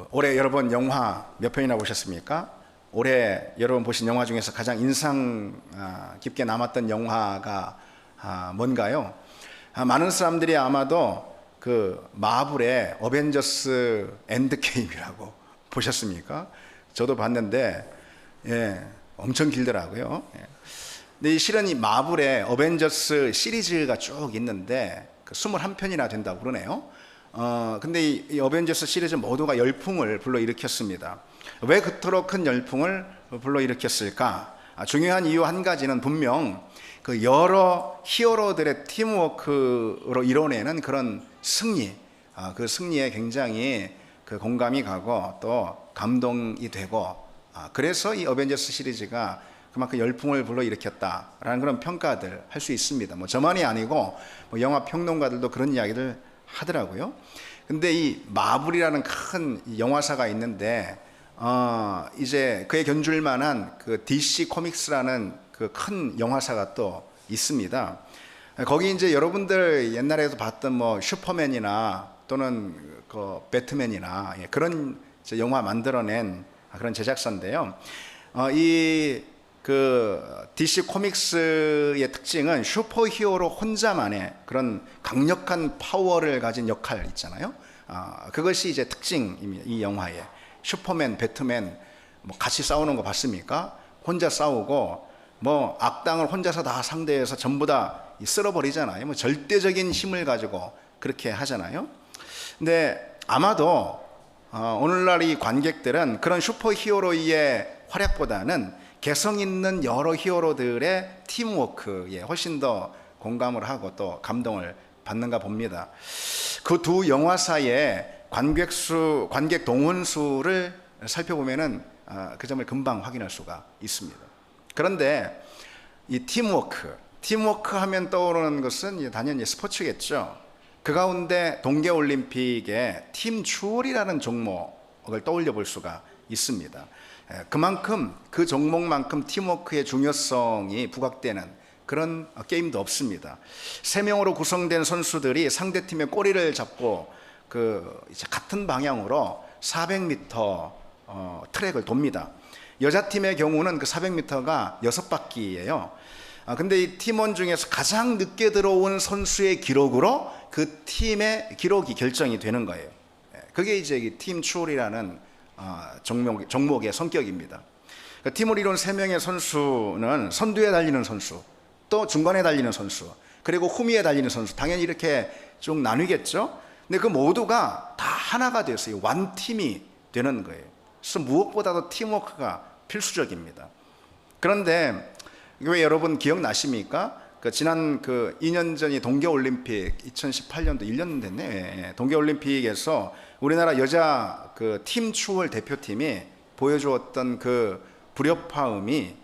올해 여러분 영화 몇 편이나 보셨습니까? 올해 여러분 보신 영화 중에서 가장 인상 깊게 남았던 영화가 뭔가요? 많은 사람들이 아마도 그 마블의 어벤져스 엔드게임이라고 보셨습니까? 저도 봤는데 엄청 길더라고요. 근데 실은 이 마블의 어벤져스 시리즈가 쭉 있는데 21편이나 된다고 그러네요. 근데 이 어벤져스 시리즈 모두가 열풍을 불러일으켰습니다. 왜 그토록 큰 열풍을 불러일으켰을까? 중요한 이유 한 가지는 분명 그 여러 히어로들의 팀워크로 이뤄내는 그런 승리, 그 승리에 굉장히 그 공감이 가고 또 감동이 되고, 그래서 이 어벤져스 시리즈가 그만큼 열풍을 불러일으켰다라는 그런 평가들 할 수 있습니다. 뭐 저만이 아니고 뭐 영화 평론가들도 그런 이야기를 하더라고요. 근데 이 마블이라는 큰 영화사가 있는데 이제 그에 견줄 만한 그 DC 코믹스라는 그 큰 영화사가 또 있습니다. 거기 이제 여러분들 옛날에도 봤던 뭐 슈퍼맨이나 또는 그 배트맨이나 그런 영화 만들어낸 그런 제작사인데요. 이 그 DC 코믹스의 특징은 슈퍼히어로 혼자만의 그런 강력한 파워를 가진 역할 있잖아요. 그것이 이제 특징입니다. 이 영화에 슈퍼맨, 배트맨 뭐 같이 싸우는 거 봤습니까? 혼자 싸우고 뭐 악당을 혼자서 다 상대해서 전부 다 쓸어버리잖아요. 뭐 절대적인 힘을 가지고 그렇게 하잖아요. 근데 아마도 오늘날 이 관객들은 그런 슈퍼히어로의 활약보다는 개성 있는 여러 히어로들의 팀워크에 훨씬 더 공감을 하고 또 감동을 받는가 봅니다. 그 두 영화사의 관객 동원수를 살펴보면은 그 점을 금방 확인할 수가 있습니다. 그런데 이 팀워크 하면 떠오르는 것은 당연히 스포츠겠죠. 그 가운데 동계올림픽의 팀 추월이라는 종목을 떠올려 볼 수가 있습니다. 그만큼 그 종목만큼 팀워크의 중요성이 부각되는 그런 게임도 없습니다. 3명으로 구성된 선수들이 상대팀의 꼬리를 잡고 이제 같은 방향으로 400m 트랙을 돕니다. 여자팀의 경우는 그 400m가 6바퀴예요. 근데 이 팀원 중에서 가장 늦게 들어온 선수의 기록으로 그 팀의 기록이 결정이 되는 거예요. 그게 이제 팀 추월이라는 종목의 성격입니다. 팀을 이룬 3명의 선수는 선두에 달리는 선수, 또 중간에 달리는 선수, 그리고 후미에 달리는 선수, 당연히 이렇게 쭉 나뉘겠죠. 근데 그 모두가 다 하나가 되어서 완팀이 되는 거예요. 그래서 무엇보다도 팀워크가 필수적입니다. 그런데 왜 여러분 기억나십니까? 지난 2년 전이 동계올림픽 2018년도 1년 됐네. 동계올림픽에서 우리나라 여자 팀 추월 대표팀이 보여주었던 그 불협화음이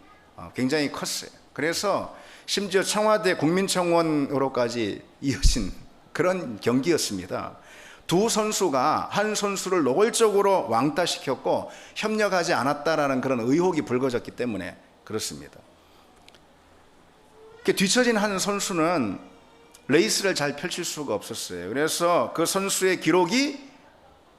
굉장히 컸어요. 그래서 심지어 청와대 국민청원으로까지 이어진 그런 경기였습니다. 두 선수가 한 선수를 노골적으로 왕따시켰고 협력하지 않았다라는 그런 의혹이 불거졌기 때문에 그렇습니다. 뒤처진 한 선수는 레이스를 잘 펼칠 수가 없었어요. 그래서 그 선수의 기록이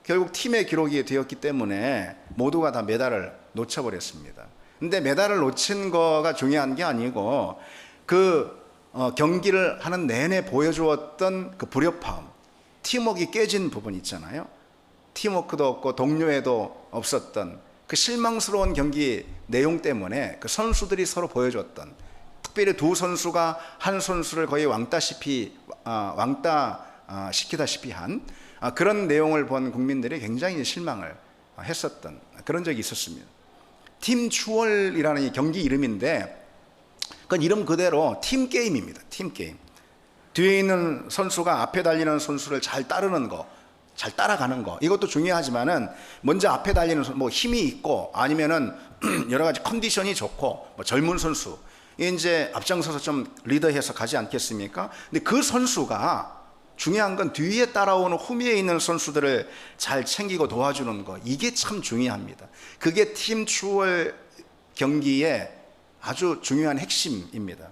결국 팀의 기록이 되었기 때문에 모두가 다 메달을 놓쳐버렸습니다. 근데 메달을 놓친 거가 중요한 게 아니고 경기를 하는 내내 보여주었던 그 불협화음, 팀워크가 깨진 부분 있잖아요. 팀워크도 없고 동료애도 없었던 그 실망스러운 경기 내용 때문에 그 선수들이 서로 보여줬던, 특별히 두 선수가 한 선수를 거의 왕따시키다시피 한 그런 내용을 본 국민들이 굉장히 실망을 했었던 그런 적이 있었습니다. 팀 추월이라는 이 경기 이름인데 그건 이름 그대로 팀 게임입니다. 팀 게임. 뒤에 있는 선수가 앞에 달리는 선수를 잘 따르는 거, 잘 따라가는 거, 이것도 중요하지만은 먼저 앞에 달리는 뭐 힘이 있고 아니면은 여러 가지 컨디션이 좋고 뭐 젊은 선수 이제 앞장서서 좀 리더해서 가지 않겠습니까? 근데 그 선수가 중요한 건 뒤에 따라오는 후미에 있는 선수들을 잘 챙기고 도와주는 거, 이게 참 중요합니다. 그게 팀 추월 경기의 아주 중요한 핵심입니다.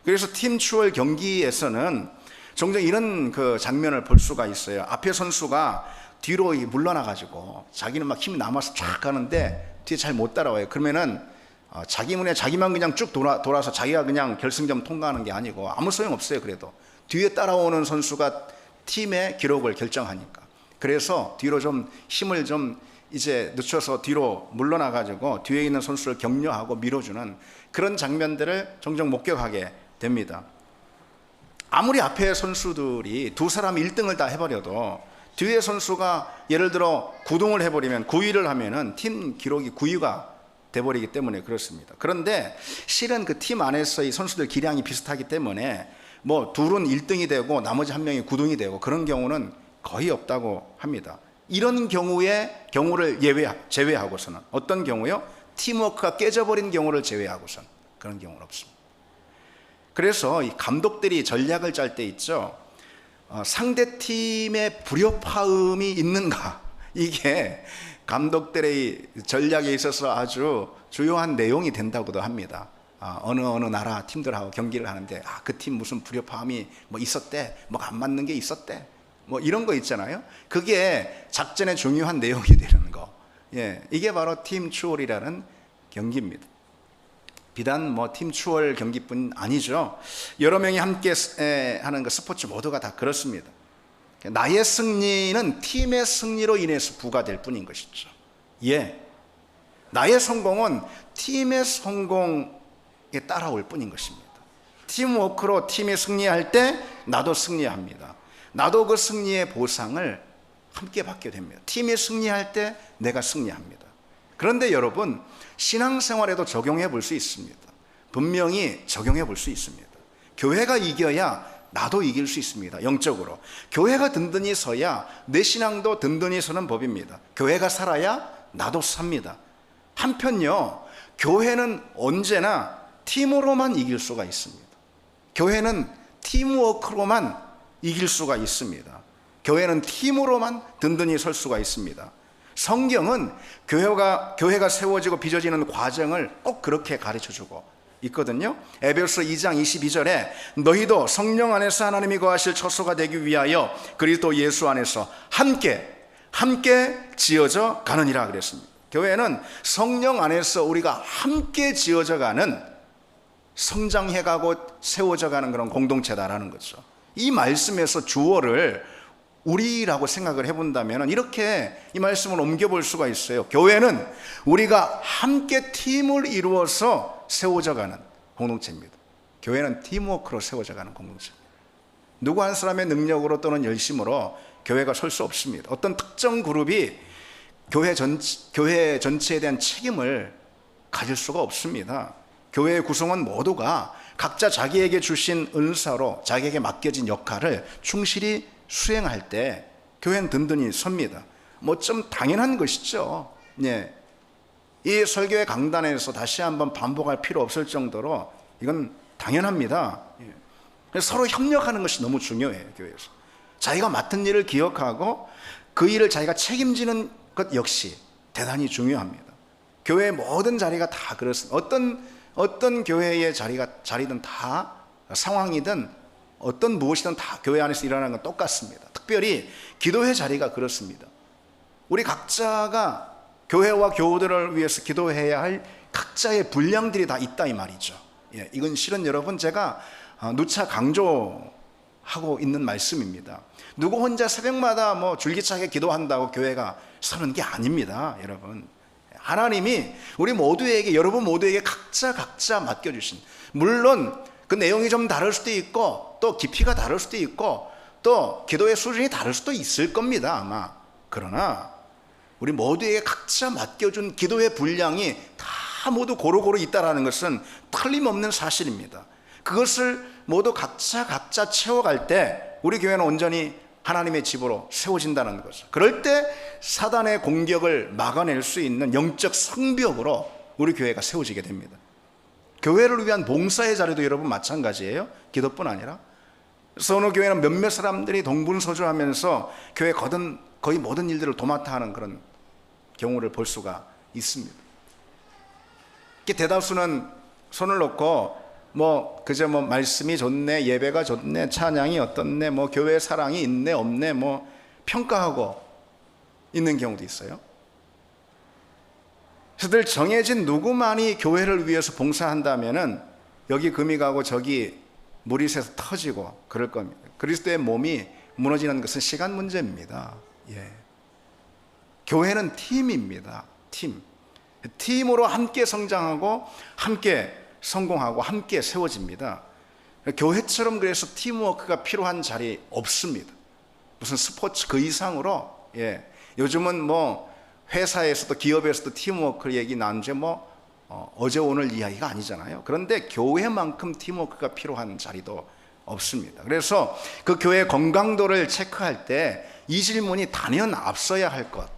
그래서 팀 추월 경기에서는 종종 이런 장면을 볼 수가 있어요. 앞에 선수가 뒤로 물러나가지고 자기는 막 힘이 남아서 쫙 가는데 뒤에 잘 못 따라와요. 그러면은 자기만 그냥 쭉 돌아서 자기가 그냥 결승점 통과하는 게 아니고 아무 소용 없어요. 그래도 뒤에 따라오는 선수가 팀의 기록을 결정하니까. 그래서 뒤로 좀 힘을 좀 이제 늦춰서 뒤로 물러나가지고 뒤에 있는 선수를 격려하고 밀어주는 그런 장면들을 종종 목격하게 됩니다. 아무리 앞에 선수들이 두 사람이 1등을 다 해버려도 뒤에 선수가 예를 들어 9등을 해버리면 9위를 하면은 팀 기록이 9위가 돼버리기 때문에 그렇습니다. 그런데 실은 그 팀 안에서 이 선수들 기량이 비슷하기 때문에 뭐 둘은 1등이 되고 나머지 한 명이 9등이 되고 그런 경우는 거의 없다고 합니다. 이런 경우를 제외하고서는 어떤 경우요? 팀워크가 깨져버린 경우를 제외하고서는 그런 경우는 없습니다. 그래서 이 감독들이 전략을 짤 때 있죠. 상대 팀의 불협화음이 있는가, 이게 감독들의 전략에 있어서 아주 주요한 내용이 된다고도 합니다. 어느 나라 팀들하고 경기를 하는데 그 팀 무슨 불협화음이 뭐 있었대, 뭐 안 맞는 게 있었대, 뭐 이런 거 있잖아요. 그게 작전의 중요한 내용이 되는 거. 이게 바로 팀 추월이라는 경기입니다. 비단 뭐 팀 추월 경기뿐 아니죠. 여러 명이 함께 하는 그 스포츠 모두가 다 그렇습니다. 나의 승리는 팀의 승리로 인해서 부과될 뿐인 것이죠. 나의 성공은 팀의 성공에 따라올 뿐인 것입니다. 팀워크로 팀이 승리할 때 나도 승리합니다. 나도 그 승리의 보상을 함께 받게 됩니다. 팀이 승리할 때 내가 승리합니다. 그런데 여러분, 신앙생활에도 적용해 볼 수 있습니다. 분명히 적용해 볼 수 있습니다. 교회가 이겨야 나도 이길 수 있습니다. 영적으로 교회가 든든히 서야 내 신앙도 든든히 서는 법입니다. 교회가 살아야 나도 삽니다. 한편요, 교회는 언제나 팀으로만 이길 수가 있습니다. 교회는 팀워크로만 이길 수가 있습니다. 교회는 팀으로만 든든히 설 수가 있습니다. 성경은 교회가 세워지고 빚어지는 과정을 꼭 그렇게 가르쳐주고 있거든요. 에베소서 2장 22절에 너희도 성령 안에서 하나님이 거하실 처소가 되기 위하여 그리스도 예수 안에서 함께 지어져 가느니라 그랬습니다. 교회는 성령 안에서 우리가 함께 지어져 가는, 성장해가고 세워져가는 그런 공동체다라는 거죠. 이 말씀에서 주어를 우리라고 생각을 해본다면 이렇게 이 말씀을 옮겨볼 수가 있어요. 교회는 우리가 함께 팀을 이루어서 세워져가는 공동체입니다. 교회는 팀워크로 세워져가는 공동체입니다. 누구 한 사람의 능력으로 또는 열심으로 교회가 설 수 없습니다. 어떤 특정 그룹이 교회 전체에 대한 책임을 가질 수가 없습니다. 교회의 구성원 모두가 각자 자기에게 주신 은사로 자기에게 맡겨진 역할을 충실히 수행할 때 교회는 든든히 섭니다. 뭐 좀 당연한 것이죠. 이 설교의 강단에서 다시 한번 반복할 필요 없을 정도로 이건 당연합니다. 그래서 서로 협력하는 것이 너무 중요해요. 교회에서 자기가 맡은 일을 기억하고 그 일을 자기가 책임지는 것 역시 대단히 중요합니다. 교회의 모든 자리가 다 그렇습니다. 어떤 교회의 자리든 다, 상황이든 어떤 무엇이든 다 교회 안에서 일어나는 건 똑같습니다. 특별히 기도회 자리가 그렇습니다. 우리 각자가 교회와 교우들을 위해서 기도해야 할 각자의 분량들이 다 있다 이 말이죠. 이건 실은 여러분 제가 누차 강조하고 있는 말씀입니다. 누구 혼자 새벽마다 뭐 줄기차게 기도한다고 교회가 서는 게 아닙니다. 여러분, 하나님이 우리 모두에게, 여러분 모두에게 각자 맡겨주신, 물론 그 내용이 좀 다를 수도 있고 또 깊이가 다를 수도 있고 또 기도의 수준이 다를 수도 있을 겁니다 아마. 그러나 우리 모두에게 각자 맡겨준 기도의 분량이 다 모두 고루고루 있다는 것은 틀림없는 사실입니다. 그것을 모두 각자 채워갈 때 우리 교회는 온전히 하나님의 집으로 세워진다는 거죠. 그럴 때 사단의 공격을 막아낼 수 있는 영적 성벽으로 우리 교회가 세워지게 됩니다. 교회를 위한 봉사의 자리도 여러분 마찬가지예요. 기도뿐 아니라. 그래서 어느 교회는 몇몇 사람들이 동분서주하면서 교회 거의 모든 일들을 도맡아 하는 그런 경우를 볼 수가 있습니다. 대다수는 손을 놓고 그저 말씀이 좋네, 예배가 좋네, 찬양이 어떻네, 교회 사랑이 있네 없네 평가하고 있는 경우도 있어요. 그래서 늘 정해진 누구만이 교회를 위해서 봉사한다면은 여기 금이 가고 저기 물이 새서 터지고 그럴 겁니다. 그리스도의 몸이 무너지는 것은 시간 문제입니다. 예. 교회는 팀입니다. 팀으로 함께 성장하고 함께 성공하고 함께 세워집니다. 교회처럼 그래서 팀워크가 필요한 자리 없습니다. 무슨 스포츠 그 이상으로, 예. 요즘은 뭐 회사에서도 기업에서도 팀워크 얘기 나누지 어제 오늘 이야기가 아니잖아요. 그런데 교회만큼 팀워크가 필요한 자리도 없습니다. 그래서 그 교회 건강도를 체크할 때 이 질문이 단연 앞서야 할 것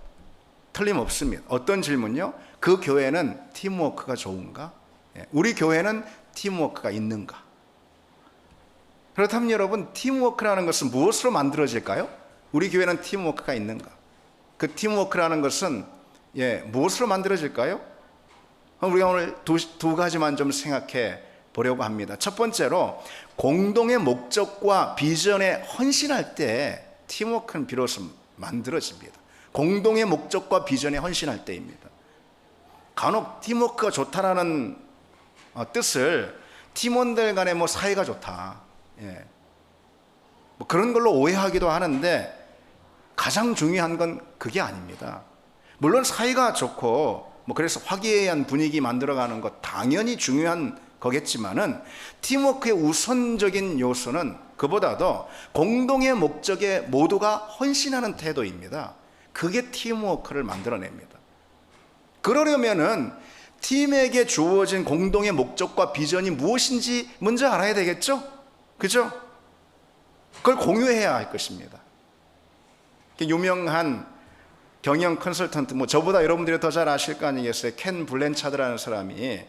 틀림없습니다. 어떤 질문요? 그 교회는 팀워크가 좋은가? 우리 교회는 팀워크가 있는가? 그렇다면 여러분, 팀워크라는 것은 무엇으로 만들어질까요? 우리 교회는 팀워크가 있는가? 그 팀워크라는 것은 무엇으로 만들어질까요? 우리가 오늘 두 가지만 좀 생각해 보려고 합니다. 첫 번째로 공동의 목적과 비전에 헌신할 때 팀워크는 비로소 만들어집니다. 공동의 목적과 비전에 헌신할 때입니다. 간혹 팀워크가 좋다라는 뜻을 팀원들 간에 사이가 좋다, 그런 걸로 오해하기도 하는데 가장 중요한 건 그게 아닙니다. 물론 사이가 좋고 그래서 화기애애한 분위기 만들어가는 것 당연히 중요한 거겠지만은 팀워크의 우선적인 요소는 그보다도 공동의 목적에 모두가 헌신하는 태도입니다. 그게 팀워크를 만들어냅니다. 그러려면은 팀에게 주어진 공동의 목적과 비전이 무엇인지 먼저 알아야 되겠죠? 그죠? 그걸 공유해야 할 것입니다. 유명한 경영 컨설턴트, 저보다 여러분들이 더 잘 아실 거 아니겠어요? 켄 블랜차드라는 사람이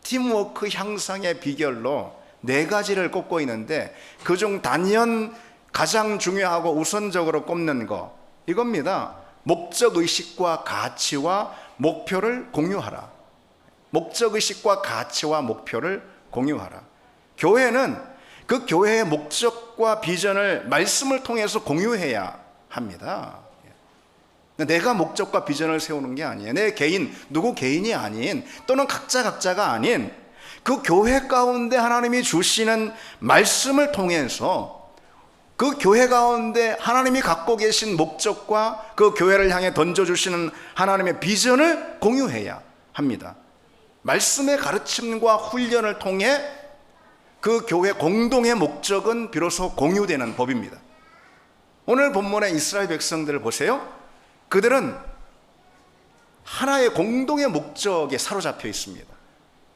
팀워크 향상의 비결로 4가지를 꼽고 있는데 그중 단연 가장 중요하고 우선적으로 꼽는 거 이겁니다. 목적의식과 가치와 목표를 공유하라. 목적의식과 가치와 목표를 공유하라. 교회는 그 교회의 목적과 비전을 말씀을 통해서 공유해야 합니다. 내가 목적과 비전을 세우는 게 아니에요. 내 개인, 누구 개인이 아닌 또는 각자가 아닌 그 교회 가운데 하나님이 주시는 말씀을 통해서 그 교회 가운데 하나님이 갖고 계신 목적과 그 교회를 향해 던져주시는 하나님의 비전을 공유해야 합니다. 말씀의 가르침과 훈련을 통해 그 교회 공동의 목적은 비로소 공유되는 법입니다. 오늘 본문의 이스라엘 백성들을 보세요. 그들은 하나의 공동의 목적에 사로잡혀 있습니다.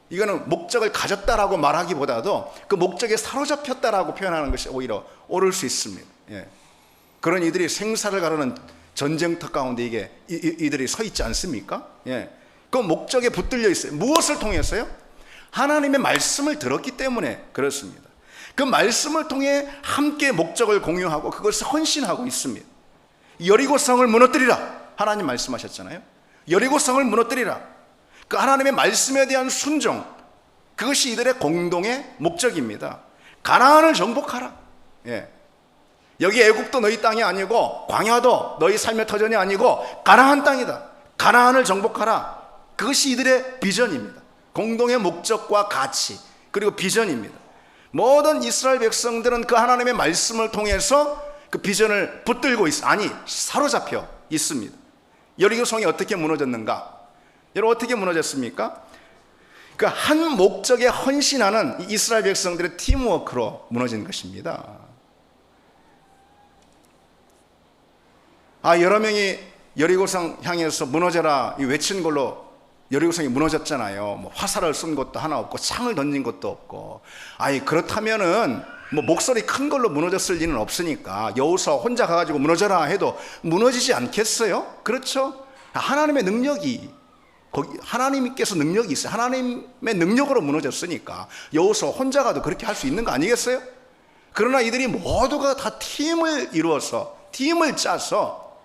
이거는 목적을 가졌다라고 말하기보다도 그 목적에 사로잡혔다라고 표현하는 것이 오히려 옳을 수 있습니다. 그런 이들이 생사를 가르는 전쟁터 가운데 이들이 서 있지 않습니까? 그 목적에 붙들려 있어요. 무엇을 통해서요? 하나님의 말씀을 들었기 때문에 그렇습니다. 그 말씀을 통해 함께 목적을 공유하고 그것을 헌신하고 있습니다. 여리고성을 무너뜨리라, 하나님 말씀하셨잖아요. 여리고성을 무너뜨리라. 그 하나님의 말씀에 대한 순종, 그것이 이들의 공동의 목적입니다. 가나안을 정복하라. 여기 애굽도 너희 땅이 아니고 광야도 너희 삶의 터전이 아니고 가나안 땅이다. 가나안을 정복하라. 그것이 이들의 비전입니다. 공동의 목적과 가치 그리고 비전입니다. 모든 이스라엘 백성들은 그 하나님의 말씀을 통해서 그 비전을 붙들고 사로잡혀 있습니다. 여리고성이 어떻게 무너졌는가? 여러분, 어떻게 무너졌습니까? 그 한 목적에 헌신하는 이스라엘 백성들의 팀워크로 무너진 것입니다. 여러 명이 여리고성 향해서 무너져라 외친 걸로 여리고성이 무너졌잖아요. 화살을 쏜 것도 하나 없고 창을 던진 것도 없고. 그렇다면은 목소리 큰 걸로 무너졌을 리는 없으니까 여호수아 혼자 가가지고 무너져라 해도 무너지지 않겠어요? 그렇죠? 하나님의 능력이 하나님께서 능력이 있어요. 하나님의 능력으로 무너졌으니까 여호수아 혼자 가도 그렇게 할 수 있는 거 아니겠어요? 그러나 이들이 모두가 다 팀을 이루어서 팀을 짜서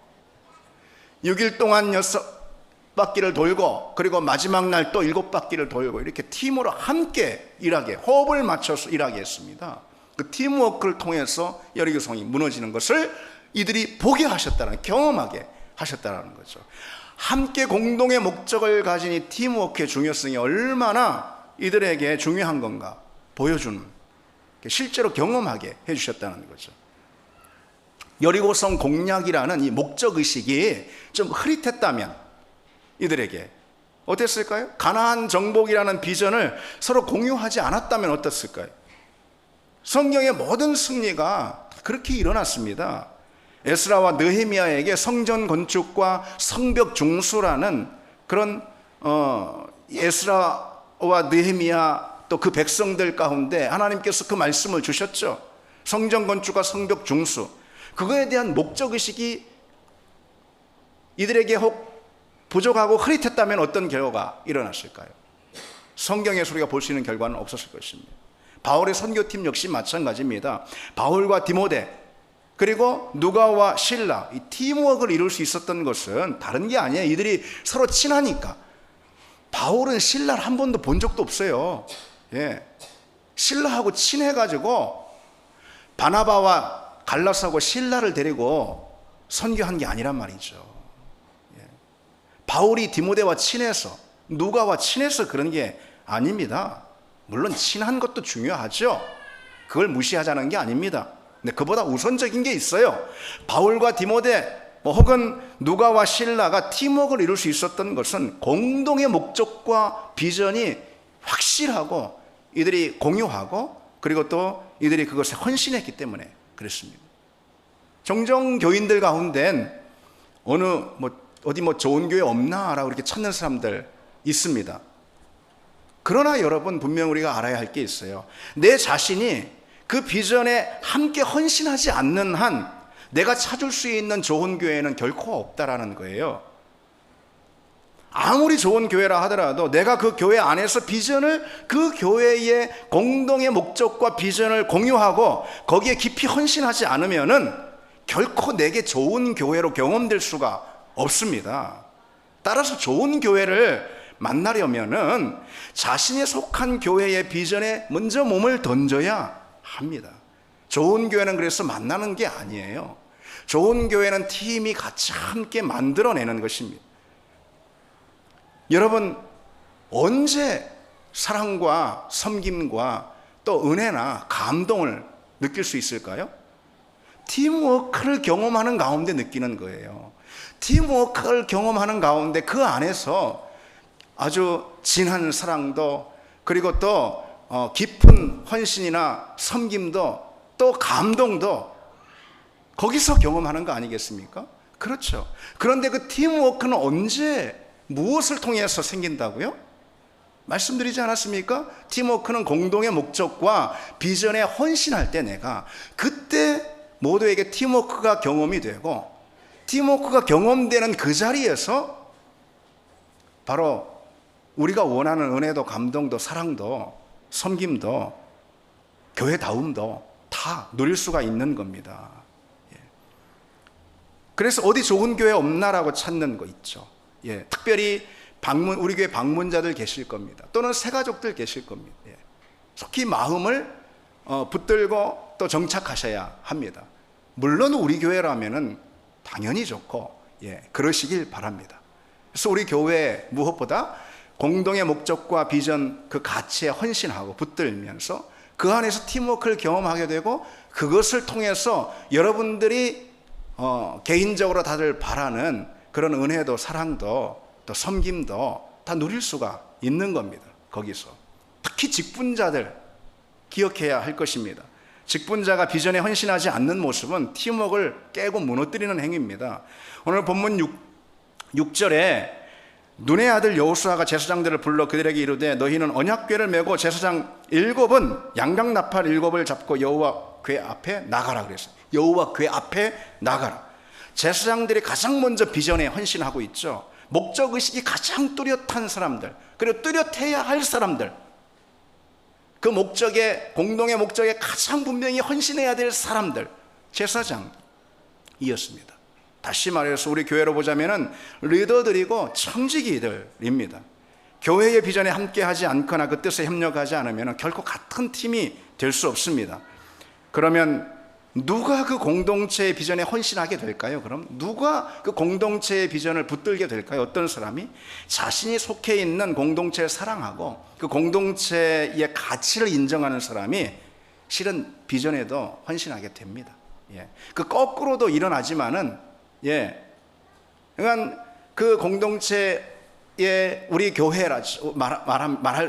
6일 동안 6바퀴를 돌고 그리고 마지막 날 또 7바퀴를 돌고 이렇게 팀으로 함께 일하게 호흡을 맞춰서 일하게 했습니다. 그 팀워크를 통해서 여리고성이 무너지는 것을 이들이 보게 하셨다는, 경험하게 하셨다는 거죠. 함께 공동의 목적을 가진 이 팀워크의 중요성이 얼마나 이들에게 중요한 건가 보여주는, 실제로 경험하게 해주셨다는 거죠. 여리고성 공략이라는 이 목적의식이 좀 흐릿했다면 이들에게 어땠을까요? 가나안 정복이라는 비전을 서로 공유하지 않았다면 어땠을까요? 성경의 모든 승리가 그렇게 일어났습니다. 에스라와 느헤미야에게 성전 건축과 성벽 중수라는 그런 에스라와 느헤미야 또 그 백성들 가운데 하나님께서 그 말씀을 주셨죠. 성전 건축과 성벽 중수, 그거에 대한 목적의식이 이들에게 혹 부족하고 흐릿했다면 어떤 결과가 일어났을까요? 성경에서 우리가 볼 수 있는 결과는 없었을 것입니다. 바울의 선교팀 역시 마찬가지입니다. 바울과 디모데 그리고 누가와 실라, 이 팀워크를 이룰 수 있었던 것은 다른 게 아니에요. 이들이 서로 친하니까. 바울은 실라를 한 번도 본 적도 없어요. 예. 실라하고 친해가지고 바나바와 갈라사하고 실라를 데리고 선교한 게 아니란 말이죠. 예. 바울이 디모데와 친해서, 누가와 친해서 그런 게 아닙니다. 물론 친한 것도 중요하죠. 그걸 무시하자는 게 아닙니다. 근데 그보다 우선적인 게 있어요. 바울과 디모데 혹은 누가와 실라가 팀워크를 이룰 수 있었던 것은 공동의 목적과 비전이 확실하고 이들이 공유하고 그리고 또 이들이 그것에 헌신했기 때문에 그렇습니다. 종종 교인들 가운데는 어디 좋은 교회 없나라고 이렇게 찾는 사람들 있습니다. 그러나 여러분, 분명 우리가 알아야 할 게 있어요. 내 자신이 그 비전에 함께 헌신하지 않는 한 내가 찾을 수 있는 좋은 교회는 결코 없다라는 거예요. 아무리 좋은 교회라 하더라도 내가 그 교회 안에서 비전을, 그 교회의 공동의 목적과 비전을 공유하고 거기에 깊이 헌신하지 않으면은 결코 내게 좋은 교회로 경험될 수가 없습니다. 따라서 좋은 교회를 만나려면은 자신이 속한 교회의 비전에 먼저 몸을 던져야 합니다. 좋은 교회는 그래서 만나는 게 아니에요. 좋은 교회는 팀이 같이 함께 만들어내는 것입니다. 여러분, 언제 사랑과 섬김과 또 은혜나 감동을 느낄 수 있을까요? 팀워크를 경험하는 가운데 느끼는 거예요. 팀워크를 경험하는 가운데 그 안에서 아주 진한 사랑도, 그리고 또 깊은 헌신이나 섬김도, 또 감동도 거기서 경험하는 거 아니겠습니까? 그렇죠. 그런데 그 팀워크는 언제, 무엇을 통해서 생긴다고요? 말씀드리지 않았습니까? 팀워크는 공동의 목적과 비전에 헌신할 때 내가 그때 모두에게 팀워크가 경험이 되고, 팀워크가 경험되는 그 자리에서 바로 우리가 원하는 은혜도 감동도 사랑도 섬김도 교회다움도 다 누릴 수가 있는 겁니다. 그래서 어디 좋은 교회 없나라고 찾는 거 있죠. 예, 특별히 우리 교회 방문자들 계실 겁니다. 또는 새가족들 계실 겁니다. 예, 속히 마음을 붙들고 또 정착하셔야 합니다. 물론 우리 교회라면은 당연히 좋고, 예, 그러시길 바랍니다. 그래서 우리 교회 무엇보다 공동의 목적과 비전, 그 가치에 헌신하고 붙들면서 그 안에서 팀워크를 경험하게 되고, 그것을 통해서 여러분들이 개인적으로 다들 바라는 그런 은혜도 사랑도 또 섬김도 다 누릴 수가 있는 겁니다. 거기서 특히 직분자들 기억해야 할 것입니다. 직분자가 비전에 헌신하지 않는 모습은 팀워크를 깨고 무너뜨리는 행위입니다. 오늘 본문 6절에 눈의 아들 여호수아가 제사장들을 불러 그들에게 이르되 너희는 언약궤를 메고 제사장 7은 양각 나팔 7을 잡고 여호와 궤 앞에 나가라 그랬어요. 여호와 궤 앞에 나가라. 제사장들이 가장 먼저 비전에 헌신하고 있죠. 목적의식이 가장 뚜렷한 사람들, 그리고 뚜렷해야 할 사람들, 그 목적에, 공동의 목적에 가장 분명히 헌신해야 될 사람들, 제사장이었습니다. 다시 말해서 우리 교회로 보자면은 리더들이고 청지기들입니다. 교회의 비전에 함께하지 않거나 그 뜻에 협력하지 않으면 결코 같은 팀이 될 수 없습니다. 그러면 누가 그 공동체의 비전에 헌신하게 될까요? 그럼 누가 그 공동체의 비전을 붙들게 될까요? 어떤 사람이 자신이 속해 있는 공동체를 사랑하고 그 공동체의 가치를 인정하는 사람이 실은 비전에도 헌신하게 됩니다. 예. 그 거꾸로도 일어나지만은, 예. 그러니까 그 공동체의 우리 교회라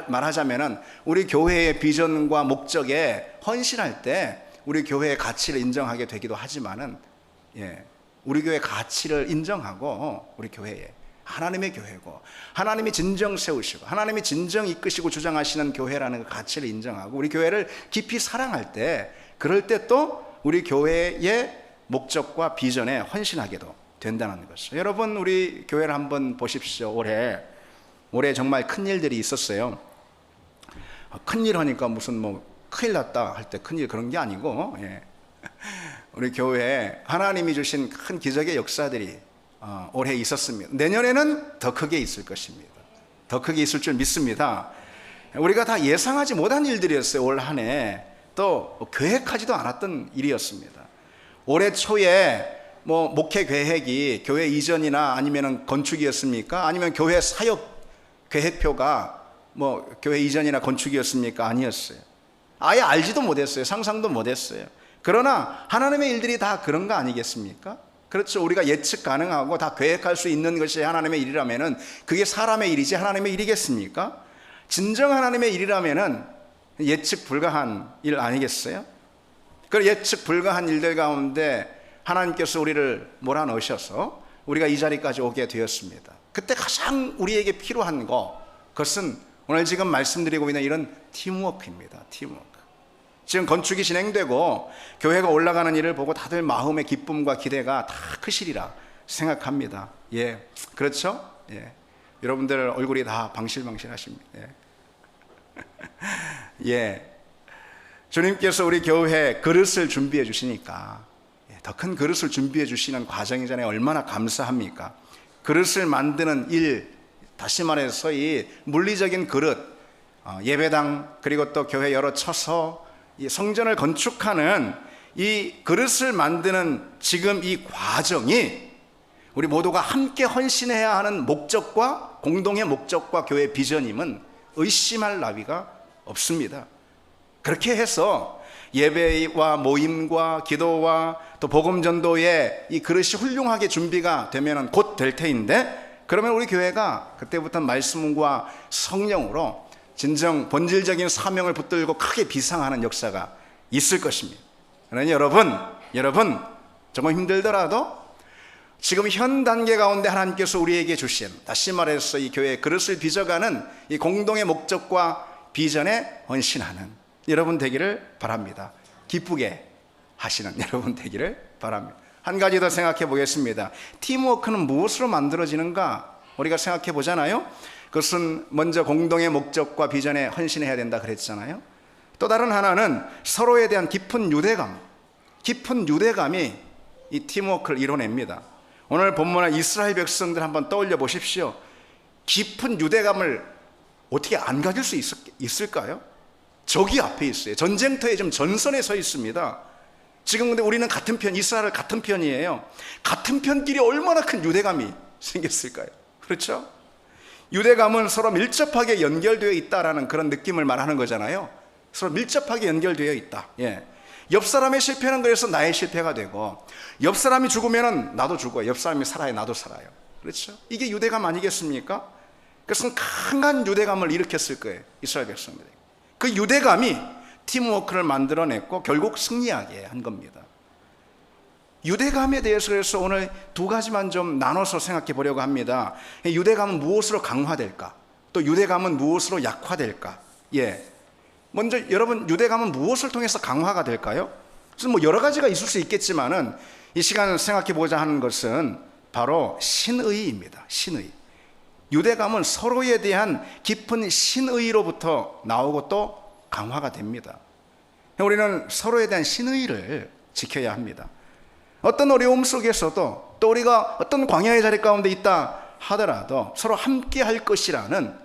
말하자면은 우리 교회의 비전과 목적에 헌신할 때 우리 교회의 가치를 인정하게 되기도 하지만은, 예, 우리 교회의 가치를 인정하고 우리 교회에 하나님의 교회고 하나님이 진정 세우시고 하나님이 진정 이끄시고 주장하시는 교회라는 그 가치를 인정하고 우리 교회를 깊이 사랑할 때, 그럴 때 또 우리 교회의 목적과 비전에 헌신하게도 된다는 것이죠. 여러분, 우리 교회를 한번 보십시오. 올해 정말 큰 일들이 있었어요. 큰일 하니까 무슨 뭐 큰일 났다 할 때 큰일 그런 게 아니고, 예. 우리 교회에 하나님이 주신 큰 기적의 역사들이 올해 있었습니다. 내년에는 더 크게 있을 것입니다. 더 크게 있을 줄 믿습니다. 우리가 다 예상하지 못한 일들이었어요. 올 한 해 또 계획하지도 않았던 일이었습니다. 올해 초에 뭐 목회 계획이 교회 이전이나 아니면 건축이었습니까? 아니면 교회 사역 계획표가 뭐 교회 이전이나 건축이었습니까? 아니었어요. 아예 알지도 못했어요. 상상도 못했어요. 그러나 하나님의 일들이 다 그런 거 아니겠습니까? 그렇죠. 우리가 예측 가능하고 다 계획할 수 있는 것이 하나님의 일이라면은 그게 사람의 일이지 하나님의 일이겠습니까? 진정 하나님의 일이라면은 예측 불가한 일 아니겠어요? 그 예측 불가한 일들 가운데 하나님께서 우리를 몰아넣으셔서 우리가 이 자리까지 오게 되었습니다. 그때 가장 우리에게 필요한 그것은 오늘 지금 말씀드리고 있는 이런 팀워크입니다. 팀워크. 지금 건축이 진행되고 교회가 올라가는 일을 보고 다들 마음의 기쁨과 기대가 다 크시리라 생각합니다. 예, 그렇죠? 예, 여러분들 얼굴이 다 방실방실하십니다. 예. 예, 주님께서 우리 교회에 그릇을 준비해 주시니까, 더 큰 그릇을 준비해 주시는 과정이잖아요. 얼마나 감사합니까? 그릇을 만드는 일, 다시 말해서 이 물리적인 그릇, 예배당 그리고 또 교회 여러 처소, 이 성전을 건축하는 이 그릇을 만드는 지금 이 과정이 우리 모두가 함께 헌신해야 하는 목적과 공동의 목적과 교회 비전임은 의심할 나위가 없습니다. 그렇게 해서 예배와 모임과 기도와 또 복음 전도에 이 그릇이 훌륭하게 준비가 되면 곧 될 테인데, 그러면 우리 교회가 그때부터 말씀과 성령으로 진정 본질적인 사명을 붙들고 크게 비상하는 역사가 있을 것입니다. 그러니 여러분 조금 힘들더라도 지금 현 단계 가운데 하나님께서 우리에게 주신, 다시 말해서 이 교회의 그릇을 빚어가는 이 공동의 목적과 비전에 헌신하는 여러분 되기를 바랍니다. 기쁘게 하시는 여러분 되기를 바랍니다. 한 가지 더 생각해 보겠습니다. 팀워크는 무엇으로 만들어지는가? 우리가 생각해 보잖아요. 그것은 먼저 공동의 목적과 비전에 헌신해야 된다 그랬잖아요. 또 다른 하나는 서로에 대한 깊은 유대감이 이 팀워크를 이뤄냅니다. 오늘 본문의 이스라엘 백성들 한번 떠올려 보십시오. 깊은 유대감을 어떻게 안 가질 수 있을까요? 적이 앞에 있어요. 전쟁터에 지금 전선에 서 있습니다. 지금 근데 우리는 같은 편, 이스라엘 같은 편이에요. 같은 편끼리 얼마나 큰 유대감이 생겼을까요? 그렇죠? 유대감은 서로 밀접하게 연결되어 있다라는 그런 느낌을 말하는 거잖아요. 서로 밀접하게 연결되어 있다. 예. 옆 사람의 실패는 그래서 나의 실패가 되고, 옆 사람이 죽으면 나도 죽어요. 옆 사람이 살아야 나도 살아요. 그렇죠? 이게 유대감 아니겠습니까? 그것은 강한 유대감을 일으켰을 거예요. 이스라엘 백성들에게. 그 유대감이 팀워크를 만들어냈고 결국 승리하게 한 겁니다. 유대감에 대해서 그래서 오늘 두 가지만 좀 나눠서 생각해 보려고 합니다. 유대감은 무엇으로 강화될까? 또 유대감은 무엇으로 약화될까? 예. 먼저 여러분, 유대감은 무엇을 통해서 강화가 될까요? 그래서 뭐 여러 가지가 있을 수 있겠지만은 이 시간 생각해 보자 하는 것은 바로 신의입니다. 신의. 유대감은 서로에 대한 깊은 신의로부터 나오고 또 강화가 됩니다. 우리는 서로에 대한 신의를 지켜야 합니다. 어떤 어려움 속에서도, 또 우리가 어떤 광야의 자리 가운데 있다 하더라도 서로 함께 할 것이라는,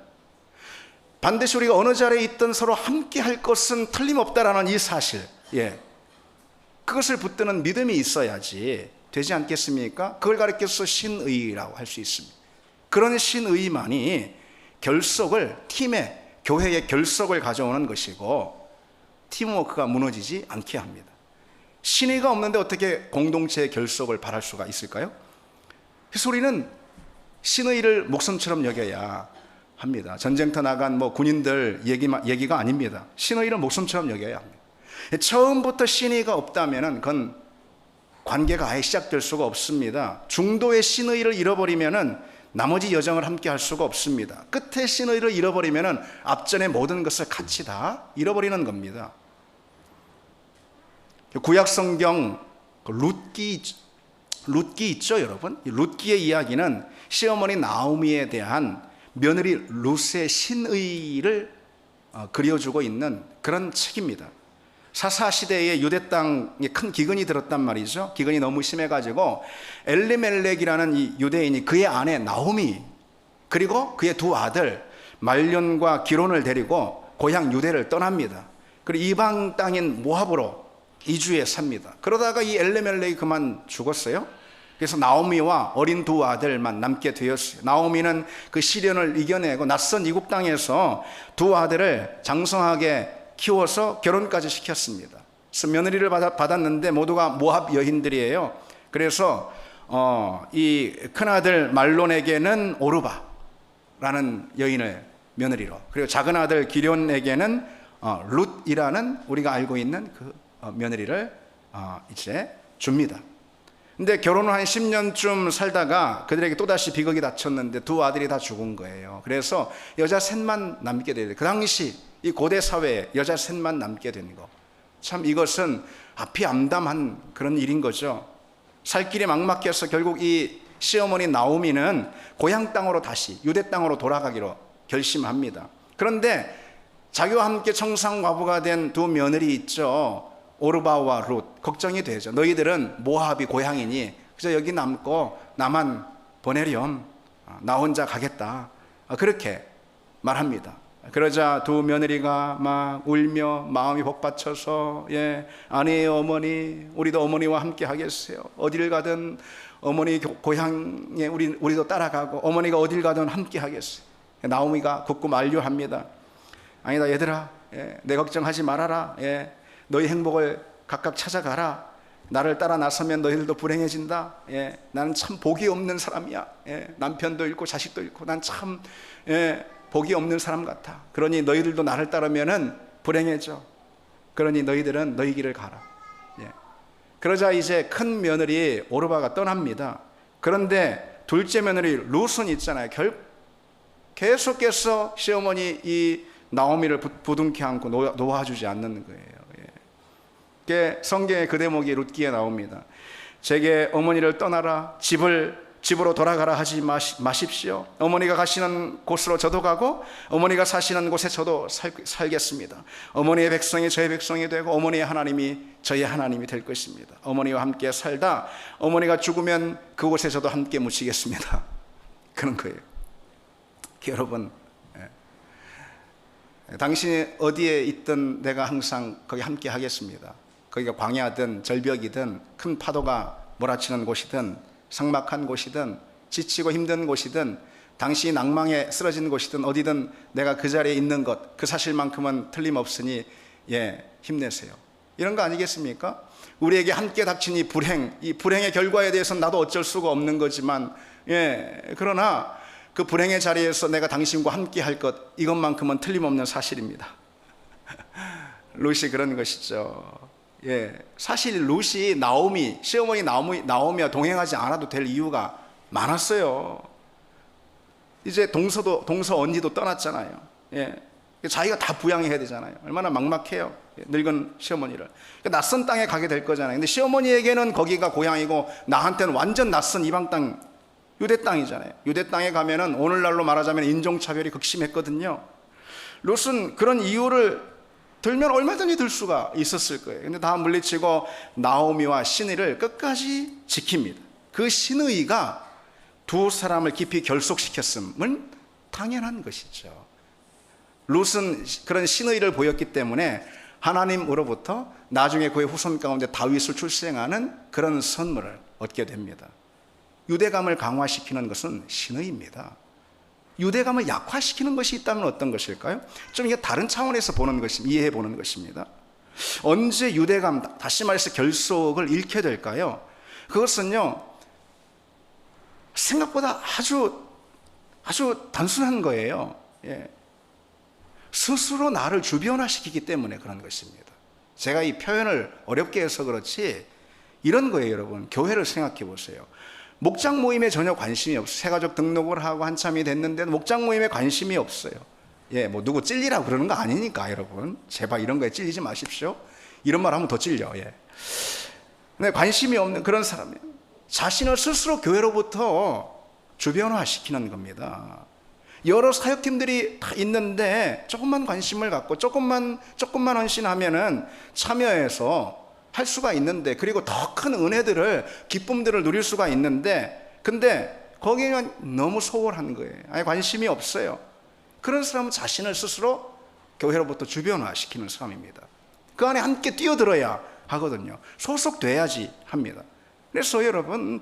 반드시 우리가 어느 자리에 있든 서로 함께 할 것은 틀림없다라는 이 사실, 예, 그것을 붙드는 믿음이 있어야지 되지 않겠습니까? 그걸 가리켜서 신의라고 할 수 있습니다. 그런 신의만이 결속을, 팀의, 교회의 결속을 가져오는 것이고 팀워크가 무너지지 않게 합니다. 신의가 없는데 어떻게 공동체의 결속을 바랄 수가 있을까요? 그래서 우리는 신의를 목숨처럼 여겨야 합니다. 전쟁터 나간 군인들 얘기가 아닙니다. 신의를 목숨처럼 여겨야 합니다. 처음부터 신의가 없다면 그건 관계가 아예 시작될 수가 없습니다. 중도의 신의를 잃어버리면 나머지 여정을 함께 할 수가 없습니다. 끝에 신의를 잃어버리면 앞전의 모든 것을 같이 다 잃어버리는 겁니다. 구약 성경 룻기 있죠, 여러분? 룻기의 이야기는 시어머니 나오미에 대한 며느리 룻의 신의를 그려주고 있는 그런 책입니다. 사사 시대에 유대 땅에 큰 기근이 들었단 말이죠. 기근이 너무 심해가지고 엘리멜렉이라는 이 유대인이 그의 아내 나오미 그리고 그의 두 아들 말론과 기론을 데리고 고향 유대를 떠납니다. 그리고 이방 땅인 모압으로 이주해 삽니다. 그러다가 이 엘리멜렉이 그만 죽었어요. 그래서 나오미와 어린 두 아들만 남게 되었어요. 나오미는 그 시련을 이겨내고 낯선 이국 땅에서 두 아들을 장성하게 키워서 결혼까지 시켰습니다. 그래서 며느리를 받았는데 모두가 모압 여인들이에요. 그래서 이 큰아들 말론에게는 오르바라는 여인을 며느리로, 그리고 작은 아들 기련에게는 룻이라는 우리가 알고 있는 그 며느리를 이제 줍니다. 근데 결혼을 한 10년쯤 살다가 그들에게 또다시 비극이 닥쳤는데 두 아들이 다 죽은 거예요. 그래서 여자 셋만 남게 돼요. 그 당시 이 고대 사회에 여자 셋만 남게 된 거, 참 이것은 앞이 암담한 그런 일인 거죠. 살 길이 막막해서 결국 이 시어머니 나오미는 고향 땅으로 다시 유대 땅으로 돌아가기로 결심합니다. 그런데 자기와 함께 청산과부가 된 두 며느리 있죠, 오르바와 룻. 걱정이 되죠. 너희들은 모압이 고향이니 그저 여기 남고 나만 보내렴, 나 혼자 가겠다, 그렇게 말합니다. 그러자 두 며느리가 막 울며 마음이 복받쳐서 아내의 어머니, 우리도 어머니와 함께 하겠어요. 어디를 가든 어머니 고향에 우리도 따라가고 어머니가 어딜 가든 함께 하겠어요. 나오미가 굳고 만류합니다. 아니다 얘들아, 내 걱정하지 말아라. 너희 행복을 각각 찾아가라. 나를 따라 나서면 너희들도 불행해진다. 나는 참 복이 없는 사람이야. 남편도 잃고 자식도 잃고 난 참 복이 없는 사람 같아. 그러니 너희들도 나를 따르면은 불행해져. 그러니 너희들은 너희 길을 가라. 그러자 이제 큰 며느리 오르바가 떠납니다. 그런데 둘째 며느리 룻은 있잖아요. 계속해서 시어머니 이 나오미를 부둥켜 안고 놓아주지 않는 거예요. 성경에 그 대목이 룻기에 나옵니다. 제게 어머니를 떠나라, 집으로 돌아가라 하지 마십시오. 어머니가 가시는 곳으로 저도 가고 어머니가 사시는 곳에 저도 살겠습니다. 어머니의 백성이 저의 백성이 되고 어머니의 하나님이 저의 하나님이 될 것입니다. 어머니와 함께 살다 어머니가 죽으면 그곳에 저도 함께 묻히겠습니다. 그런 거예요. 여러분, 당신이 어디에 있든 내가 항상 거기 함께 하겠습니다. 거기가 광야든 절벽이든 큰 파도가 몰아치는 곳이든 삭막한 곳이든 지치고 힘든 곳이든 당신이 낭망에 쓰러진 곳이든 어디든 내가 그 자리에 있는 것, 그 사실만큼은 틀림없으니 힘내세요. 이런 거 아니겠습니까? 우리에게 함께 닥친 이 불행의 결과에 대해서는 나도 어쩔 수가 없는 거지만 그러나 그 불행의 자리에서 내가 당신과 함께 할 것, 이것만큼은 틀림없는 사실입니다. 룻이 그런 것이죠. 사실 룻이 시어머니 나오미와 동행하지 않아도 될 이유가 많았어요. 이제 동서 언니도 떠났잖아요. 자기가 다 부양해야 되잖아요. 얼마나 막막해요, 늙은 시어머니를. 낯선 땅에 가게 될 거잖아요. 근데 시어머니에게는 거기가 고향이고 나한테는 완전 낯선 이방 땅, 유대 땅이잖아요. 유대 땅에 가면은 오늘날로 말하자면 인종차별이 극심했거든요. 룻은 그런 이유를 들면 얼마든지 들 수가 있었을 거예요. 근데 다 물리치고 나오미와 신의를 끝까지 지킵니다. 그 신의가 두 사람을 깊이 결속시켰음은 당연한 것이죠. 룻은 그런 신의를 보였기 때문에 하나님으로부터 나중에 그의 후손 가운데 다윗을 출생하는 그런 선물을 얻게 됩니다. 유대감을 강화시키는 것은 신의입니다. 유대감을 약화시키는 것이 있다면 어떤 것일까요? 좀 이게 다른 차원에서 보는 것입니다. 이해해 보는 것입니다. 언제 유대감, 다시 말해서 결속을 잃게 될까요? 그것은요, 생각보다 아주 단순한 거예요. 예. 스스로 나를 주변화시키기 때문에 그런 것입니다. 제가 이 표현을 어렵게 해서 그렇지 이런 거예요, 여러분. 교회를 생각해 보세요. 목장 모임에 전혀 관심이 없어요. 새가족 등록을 하고 한참이 됐는데 목장 모임에 관심이 없어요. 예, 뭐 누구 찔리라고 그러는 거 아니니까, 여러분. 제발 이런 거에 찔리지 마십시오. 이런 말 하면 더 찔려. 예. 근데 관심이 없는 그런 사람이에요. 자신을 스스로 교회로부터 주변화시키는 겁니다. 여러 사역팀들이 다 있는데 조금만 관심을 갖고 조금만 헌신하면은 참여해서 할 수가 있는데, 그리고 더 큰 은혜들을, 기쁨들을 누릴 수가 있는데, 근데 거기는 너무 소홀한 거예요. 아예 관심이 없어요. 그런 사람은 자신을 스스로 교회로부터 주변화시키는 사람입니다. 그 안에 함께 뛰어들어야 하거든요. 소속돼야지 합니다. 그래서 여러분,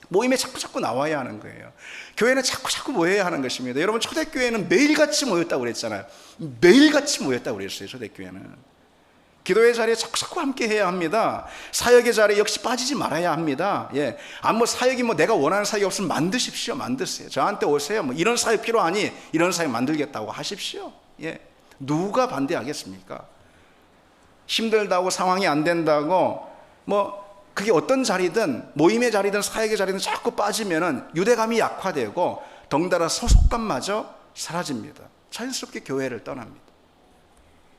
모임에 자꾸 나와야 하는 거예요. 교회는 자꾸 모여야 하는 것입니다. 여러분, 초대교회는 매일같이 모였다고 그랬잖아요. 매일같이 모였다고 그랬어요, 초대교회는. 기도의 자리에 자꾸 함께 해야 합니다. 사역의 자리에 역시 빠지지 말아야 합니다. 예. 사역이 내가 원하는 사역이 없으면 만드십시오. 만드세요. 저한테 오세요. 이런 사역 필요하니 이런 사역 만들겠다고 하십시오. 예. 누가 반대하겠습니까? 힘들다고, 상황이 안 된다고, 그게 어떤 자리든, 모임의 자리든 사역의 자리든 자꾸 빠지면은 유대감이 약화되고 덩달아 소속감마저 사라집니다. 자연스럽게 교회를 떠납니다.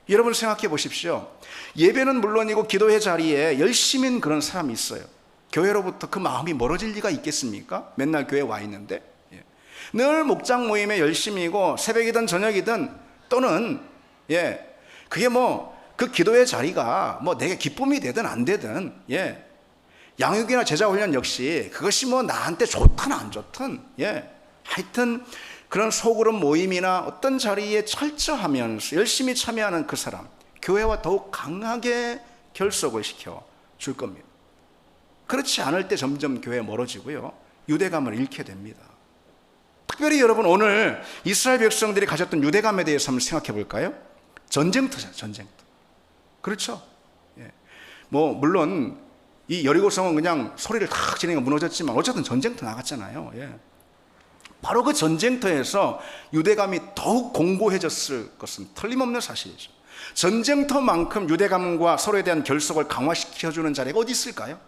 여러분 생각해 보십시오. 예배는 물론이고 기도의 자리에 열심인 그런 사람이 있어요. 교회로부터 그 마음이 멀어질 리가 있겠습니까? 맨날 교회 와 있는데. 예. 늘 목장 모임에 열심이고 새벽이든 저녁이든 또는 그게 그 기도의 자리가 내게 기쁨이 되든 안 되든, 양육이나 제자 훈련 역시 그것이 나한테 좋든 안 좋든, 하여튼 그런 소그룹 모임이나 어떤 자리에 철저하면서 열심히 참여하는 그 사람, 교회와 더욱 강하게 결속을 시켜 줄 겁니다. 그렇지 않을 때 점점 교회 멀어지고요, 유대감을 잃게 됩니다. 특별히 여러분, 오늘 이스라엘 백성들이 가졌던 유대감에 대해서 한번 생각해 볼까요? 전쟁터죠, 전쟁터. 그렇죠? 물론 이 여리고성은 그냥 소리를 탁 지르니까 무너졌지만 어쨌든 전쟁터 나갔잖아요. 바로 그 전쟁터에서 유대감이 더욱 공고해졌을 것은 틀림없는 사실이죠. 전쟁터만큼 유대감과 서로에 대한 결속을 강화시켜주는 자리가 어디 있을까요?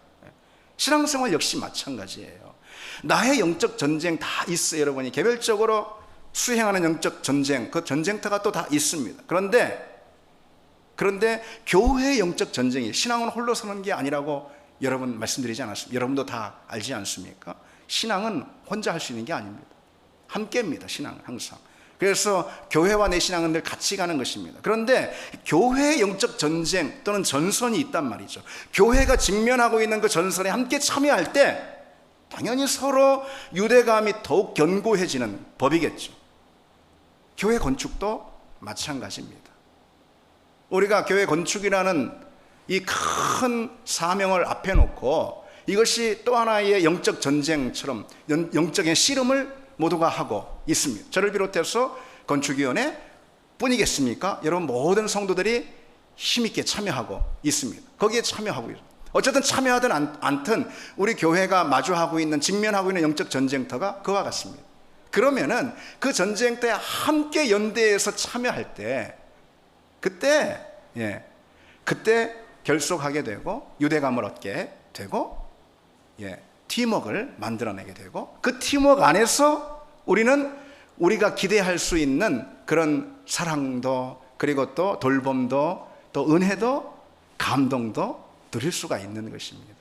신앙생활 역시 마찬가지예요. 나의 영적 전쟁 다 있어요. 여러분이 개별적으로 수행하는 영적 전쟁, 그 전쟁터가 또 다 있습니다. 그런데 교회의 영적 전쟁이, 신앙은 홀로 서는 게 아니라고 여러분 말씀드리지 않았습니까? 여러분도 다 알지 않습니까? 신앙은 혼자 할 수 있는 게 아닙니다. 함께입니다. 신앙은 항상. 그래서 교회와 내 신앙은 늘 같이 가는 것입니다. 그런데 교회의 영적 전쟁 또는 전선이 있단 말이죠. 교회가 직면하고 있는 그 전선에 함께 참여할 때 당연히 서로 유대감이 더욱 견고해지는 법이겠죠. 교회 건축도 마찬가지입니다. 우리가 교회 건축이라는 이 큰 사명을 앞에 놓고 이것이 또 하나의 영적 전쟁처럼 영적인 씨름을 모두가 하고 있습니다. 저를 비롯해서 건축위원회 뿐이겠습니까? 여러분 모든 성도들이 힘있게 참여하고 있습니다. 거기에 참여하고 있습니다. 어쨌든 참여하든 않든 우리 교회가 마주하고 있는, 직면하고 있는 영적 전쟁터가 그와 같습니다. 그러면은 그 전쟁터에 함께 연대해서 참여할 때 그때 결속하게 되고 유대감을 얻게 되고 팀워크를 만들어내게 되고, 그 팀워크 안에서 우리가 기대할 수 있는 그런 사랑도, 그리고 또 돌봄도, 또 은혜도, 감동도 누릴 수가 있는 것입니다.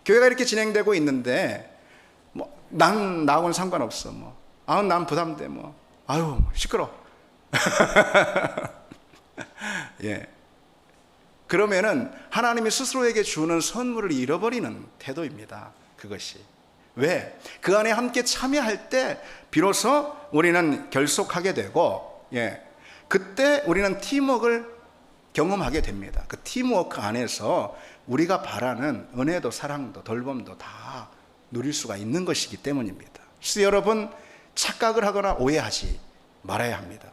교회가 이렇게 진행되고 있는데 난 나하고는 상관없어, 난 부담돼, 아유 시끄러. 그러면은 하나님이 스스로에게 주는 선물을 잃어버리는 태도입니다. 그것이 왜? 그 안에 함께 참여할 때 비로소 우리는 결속하게 되고, 그때 우리는 팀워크를 경험하게 됩니다. 그 팀워크 안에서 우리가 바라는 은혜도 사랑도 돌봄도 다 누릴 수가 있는 것이기 때문입니다. 그래서 여러분, 착각을 하거나 오해하지 말아야 합니다.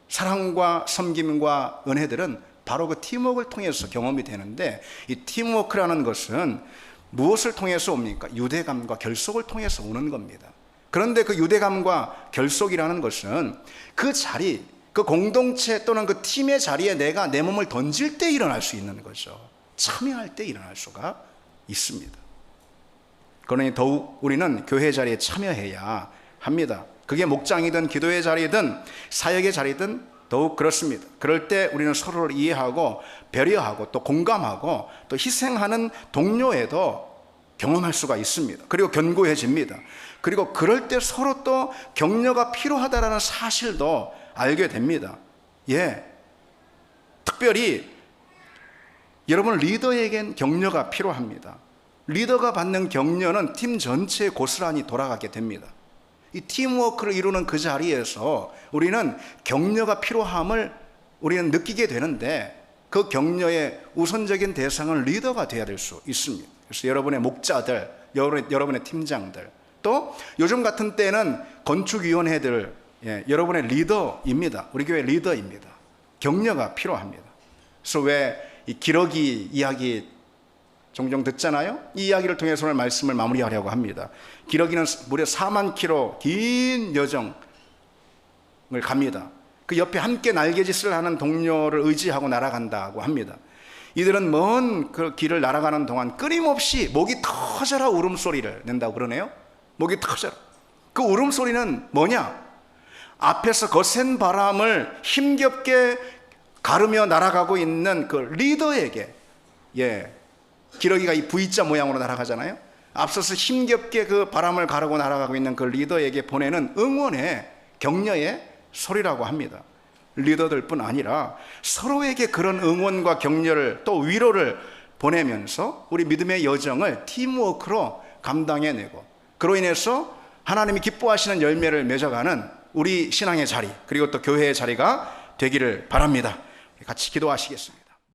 사랑과 섬김과 은혜들은 바로 그 팀워크를 통해서 경험이 되는데, 이 팀워크라는 것은 무엇을 통해서 옵니까? 유대감과 결속을 통해서 오는 겁니다. 그런데 그 유대감과 결속이라는 것은 그 자리, 그 공동체 또는 그 팀의 자리에 내가 내 몸을 던질 때 일어날 수 있는 거죠. 참여할 때 일어날 수가 있습니다. 그러니 더욱 우리는 교회 자리에 참여해야 합니다. 그게 목장이든 기도의 자리든 사역의 자리든 더욱 그렇습니다. 그럴 때 우리는 서로를 이해하고 배려하고 또 공감하고 또 희생하는 동료에도 경험할 수가 있습니다. 그리고 견고해집니다. 그리고 그럴 때 서로 또 격려가 필요하다라는 사실도 알게 됩니다. 특별히 여러분, 리더에겐 격려가 필요합니다. 리더가 받는 격려는 팀 전체에 고스란히 돌아가게 됩니다. 이 팀워크를 이루는 그 자리에서 우리는 격려가 필요함을 우리는 느끼게 되는데, 그 격려의 우선적인 대상은 리더가 되어야 될 수 있습니다. 그래서 여러분의 목자들, 여러분의 팀장들, 또 요즘 같은 때는 건축위원회들, 여러분의 리더입니다. 우리 교회 리더입니다. 격려가 필요합니다. 그래서 왜 이 기러기 이야기 종종 듣잖아요. 이 이야기를 통해서 오늘 말씀을 마무리하려고 합니다. 기러기는 무려 4만 킬로 긴 여정을 갑니다. 그 옆에 함께 날개짓을 하는 동료를 의지하고 날아간다고 합니다. 이들은 먼 그 길을 날아가는 동안 끊임없이 목이 터져라 울음소리를 낸다고 그러네요. 목이 터져라. 그 울음소리는 뭐냐? 앞에서 거센 바람을 힘겹게 가르며 날아가고 있는 그 리더에게, 기러기가 이 V자 모양으로 날아가잖아요. 앞서서 힘겹게 그 바람을 가르고 날아가고 있는 그 리더에게 보내는 응원의 격려의 소리라고 합니다. 리더들뿐 아니라 서로에게 그런 응원과 격려를 또 위로를 보내면서 우리 믿음의 여정을 팀워크로 감당해내고, 그로 인해서 하나님이 기뻐하시는 열매를 맺어가는 우리 신앙의 자리, 그리고 또 교회의 자리가 되기를 바랍니다. 같이 기도하시겠습니다.